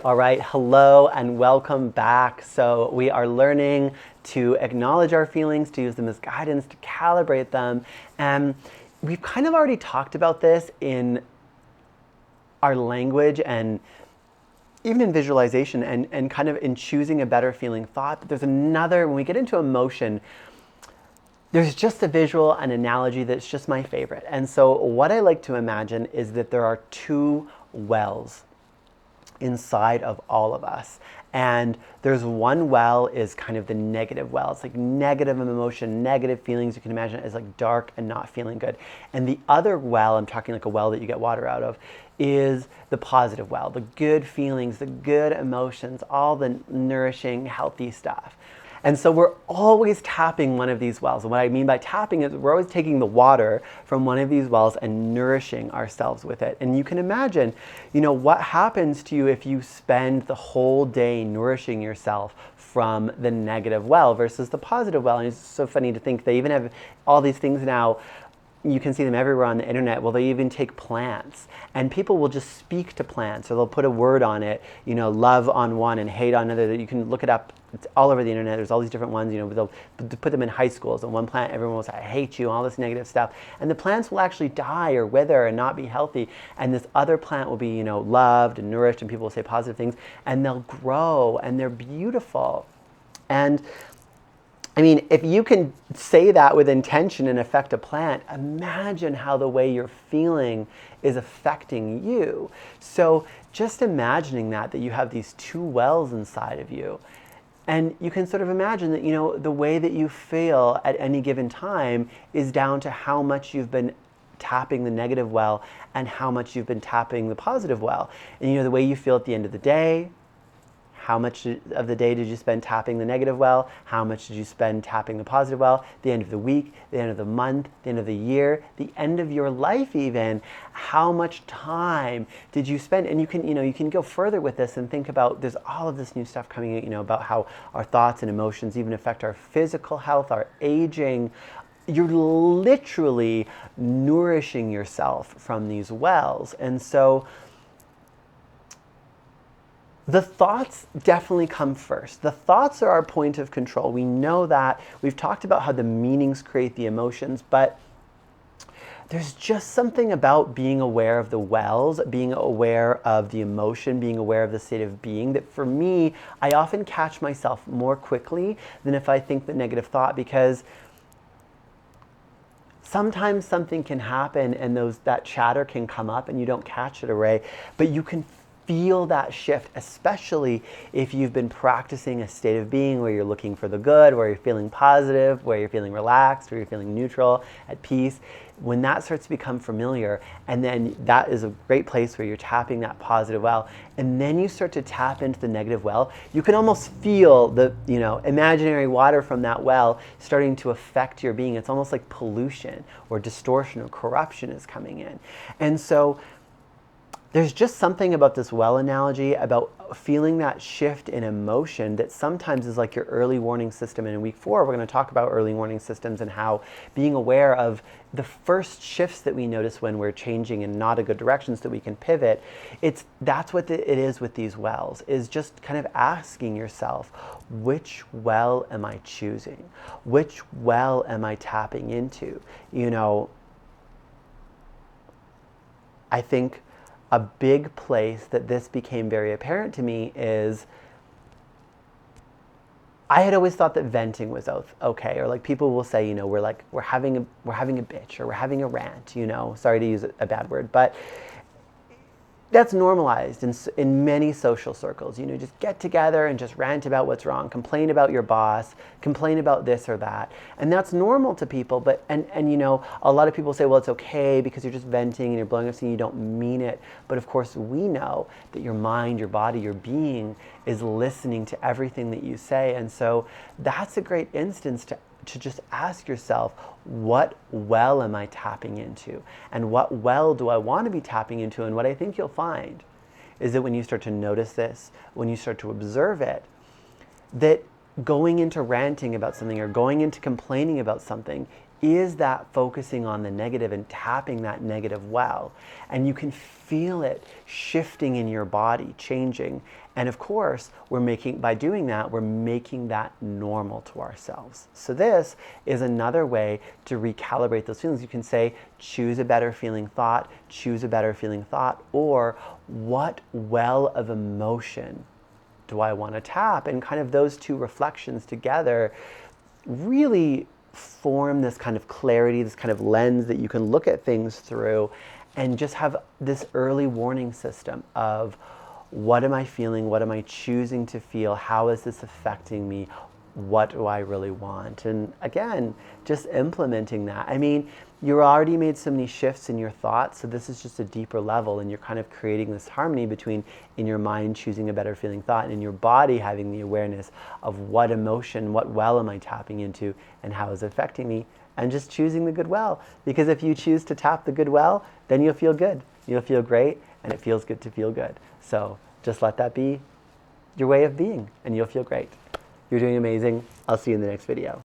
All right, hello and welcome back. So we are learning to acknowledge our feelings, to use them as guidance, to calibrate them. And we've kind of already talked about this in our language and even in visualization and kind of in choosing a better feeling thought. But there's another, when we get into emotion, there's just a visual, an analogy that's just my favorite. And so what I like to imagine is that there are two wells inside of all of us. And there's one well is kind of the negative well. It's like negative emotion, negative feelings. You can imagine it as like dark and not feeling good. And the other well, I'm talking like a well that you get water out of, is the positive well, the good feelings, the good emotions, all the nourishing, healthy stuff. And so we're always tapping one of these wells. And what I mean by tapping is we're always taking the water from one of these wells and nourishing ourselves with it. And you can imagine, what happens to you if you spend the whole day nourishing yourself from the negative well versus the positive well. And it's so funny to think they even have all these things now. You can see them everywhere on the internet. Well, they even take plants, and people will just speak to plants, or they'll put a word on it, love on one and hate on another. You can look it up. It's all over the internet. There's all these different ones, they'll put them in high schools. And one plant, everyone will say, I hate you, all this negative stuff. And the plants will actually die or wither and not be healthy. And this other plant will be, loved and nourished, and people will say positive things, and they'll grow, and they're beautiful. And I mean, if you can say that with intention and affect a plant, imagine how the way you're feeling is affecting you. So just imagining that you have these two wells inside of you. And you can sort of imagine that, the way that you feel at any given time is down to how much you've been tapping the negative well and how much you've been tapping the positive well. And the way you feel at the end of the day, how much of the day did you spend tapping the negative well? How much did you spend tapping the positive well? The end of the week, the end of the month, the end of the year, the end of your life even. How much time did you spend? And you can go further with this and think about, there's all of this new stuff coming, about how our thoughts and emotions even affect our physical health, our aging. You're literally nourishing yourself from these wells. And so the thoughts definitely come first. The thoughts are our point of control. We know that. We've talked about how the meanings create the emotions, but there's just something about being aware of the wells, being aware of the emotion, being aware of the state of being, that for me, I often catch myself more quickly than if I think the negative thought, because sometimes something can happen and that chatter can come up and you don't catch it away, but you can feel that shift, especially if you've been practicing a state of being where you're looking for the good, where you're feeling positive, where you're feeling relaxed, where you're feeling neutral, at peace. When that starts to become familiar, and then that is a great place where you're tapping that positive well, and then you start to tap into the negative well, you can almost feel the imaginary water from that well starting to affect your being. It's almost like pollution or distortion or corruption is coming in. And so there's just something about this well analogy, about feeling that shift in emotion that sometimes is like your early warning system. And in week 4, we're going to talk about early warning systems and how being aware of the first shifts that we notice when we're changing in not a good direction so that we can pivot. That's what it is with these wells, is just kind of asking yourself, which well am I choosing? Which well am I tapping into? I think a big place that this became very apparent to me is I had always thought that venting was okay, or like people will say, we're having a bitch, or we're having a rant, sorry to use a bad word, but that's normalized in many social circles. Just get together and just rant about what's wrong, complain about your boss, complain about this or that. And that's normal to people, but and a lot of people say, well, it's okay because you're just venting and you're blowing up saying you don't mean it. But of course we know that your mind, your body, your being is listening to everything that you say. And so that's a great instance to just ask yourself, what well am I tapping into? And what well do I want to be tapping into? And what I think you'll find is that when you start to notice this, when you start to observe it, that going into ranting about something or going into complaining about something is that focusing on the negative and tapping that negative well. And you can feel it shifting in your body, changing. And of course, by doing that, we're making that normal to ourselves. So this is another way to recalibrate those feelings. You can say, choose a better feeling thought, choose a better feeling thought, or what well of emotion do I want to tap? And kind of those two reflections together really form this kind of clarity, this kind of lens that you can look at things through, and just have this early warning system of, what am I feeling? What am I choosing to feel? How is this affecting me? What do I really want? And again, just implementing that. I mean, you already made so many shifts in your thoughts, so this is just a deeper level, and you're kind of creating this harmony between, in your mind, choosing a better feeling thought, and in your body having the awareness of what emotion, what well am I tapping into, and how is it affecting me, and just choosing the good well. Because if you choose to tap the good well, then you'll feel good. You'll feel great, and it feels good to feel good. So just let that be your way of being, and you'll feel great. You're doing amazing. I'll see you in the next video.